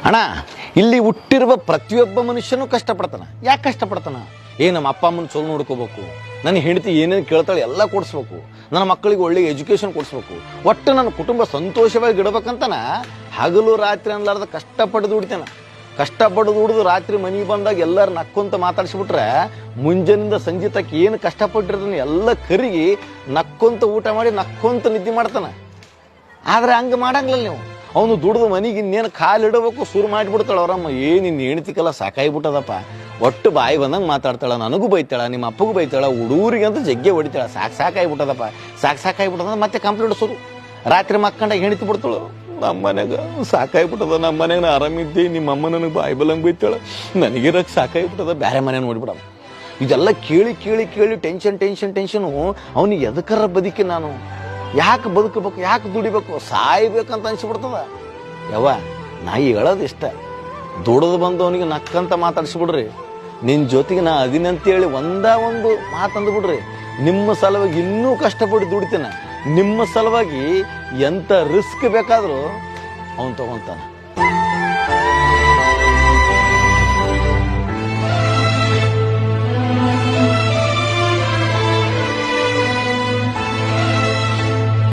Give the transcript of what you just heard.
ಅಣ್ಣ, ಇಲ್ಲಿ ಹುಟ್ಟಿರುವ ಪ್ರತಿಯೊಬ್ಬ ಮನುಷ್ಯನೂ ಕಷ್ಟಪಡ್ತಾನೆ. ಯಾಕೆ ಕಷ್ಟಪಡ್ತಾನ? ನಮ್ಮ ಅಪ್ಪ ಅಮ್ಮನ ಚಲೋ ನೋಡ್ಕೋಬೇಕು, ನನ್ನ ಹೆಂಡತಿ ಏನೇನು ಕೇಳ್ತಾಳೆ ಎಲ್ಲ ಕೊಡಿಸ್ಬೇಕು, ನನ್ನ ಮಕ್ಕಳಿಗೆ ಒಳ್ಳೆ ಎಜುಕೇಶನ್ ಕೊಡಿಸ್ಬೇಕು, ಒಟ್ಟು ನನ್ನ ಕುಟುಂಬ ಸಂತೋಷವಾಗಿ ಇಡಬೇಕಂತನ ಹಗಲು ರಾತ್ರಿ ಅನ್ಲಾರ್ದ ಕಷ್ಟಪಟ್ಟು ದುಡಿತೇನೆ. ಕಷ್ಟಪಟ್ಟು ದುಡಿದು ರಾತ್ರಿ ಮನೆಗೆ ಬಂದಾಗ ಎಲ್ಲರೂ ನಕ್ಕೊಂತ ಮಾತಾಡ್ಸಿಬಿಟ್ರೆ ಮುಂಜಾನಿಂದ ಸಂಜೆ ತಕ್ಕ ಏನು ಕಷ್ಟಪಟ್ಟಿರ್ತಾನೆ ಎಲ್ಲ ಕರಿಗಿ ನಕ್ಕೊಂತ ಊಟ ಮಾಡಿ ನಕ್ಕೊಂತ ನಿದ್ದೆ ಮಾಡ್ತಾನೆ. ಆದ್ರೆ ಹಂಗೆ ಮಾಡಂಗಿಲ್ಲ ನೀವು. ಅವನು ದುಡ್ದು ಮನೆಗೆ ಇನ್ನೇನು ಕಾಲಿಡಬೇಕು ಶುರು ಮಾಡಿಬಿಡ್ತಾಳೆ ಅವರಮ್ಮ. ನಿನ್ನ ಹೆಣ್ತಿಗೆಲ್ಲ ಸಾಕಾಗಿಬಿಟ್ಟದಪ್ಪ, ಒಟ್ಟು ಬಾಯಿ ಬಂದಂಗೆ ಮಾತಾಡ್ತಾಳ, ನನಗೂ ಬೈತಾಳ, ನಿಮ್ಮ ಅಪ್ಪಗೂ ಬೈತಾಳ, ಹುಡುಗರಿಗಂತೂ ಜಗ್ಗೆ ಹೊಡಿತಾಳ. ಸಾಕಾಗಿಬಿಟ್ಟದಪ್ಪ, ಸಾಕಾಗಿಬಿಟ್ಟದ. ಮತ್ತೆ ಕಂಪ್ಲೇಂಟ್ ಶುರು. ರಾತ್ರಿ ಮಕ್ಕಂಡಾಗ ಹೆಣ್ತಿ ಬಿಡ್ತಾಳು, ನಮ್ಮ ಮನೆಗ ಸಾಕಾಗಿಬಿಟ್ಟದ, ನಮ್ಮ ಮನೆಗೆ ನಾ ಆರಾಮಿದ್ದೆ, ನಿಮ್ಮ ಅಮ್ಮ ನನಗೆ ಬಾಯಿ ಬಲ್ಲಂಗೆ ಬೈತಾಳ, ನನಗಿರಕ್ಕೆ ಸಾಕಾಗಿಬಿಟ್ಟದ, ಬೇರೆ ಮನೆ ನೋಡಿಬಿಡಮ್ಮ. ಇದೆಲ್ಲ ಕೇಳಿ ಕೇಳಿ ಕೇಳಿ ಟೆನ್ಷನು. ಅವನಿಗೆ ಎದಕ್ಕರ ಬದುಕಿ ನಾನು ಯಾಕೆ ಬದುಕಬೇಕು, ಯಾಕೆ ದುಡಿಬೇಕು, ಸಾಯ್ಬೇಕಂತ ಅನ್ಸಿಬಿಡ್ತದ. ನಾ ಹೇಳೋದು ಇಷ್ಟ, ದುಡಿದು ಬಂದವನಿಗೆ ನಕ್ಕಂತ ಮಾತಾಡ್ಸಿಬಿಡ್ರಿ. ನಿನ್ನ ಜೊತೆಗೆ ನಾ ಅದಿನಂತೇಳಿ ಒಂದು ಮಾತಂದ್ಬಿಡ್ರಿ. ನಿಮ್ಮ ಸಲುವಾಗಿ ಇನ್ನೂ ಕಷ್ಟಪಟ್ಟು ದುಡಿತೇನೆ, ನಿಮ್ಮ ಸಲುವಾಗಿ ಎಂಥ ರಿಸ್ಕ್ ಬೇಕಾದರೂ ಅವನು ತಗೊಂತಾನೆ.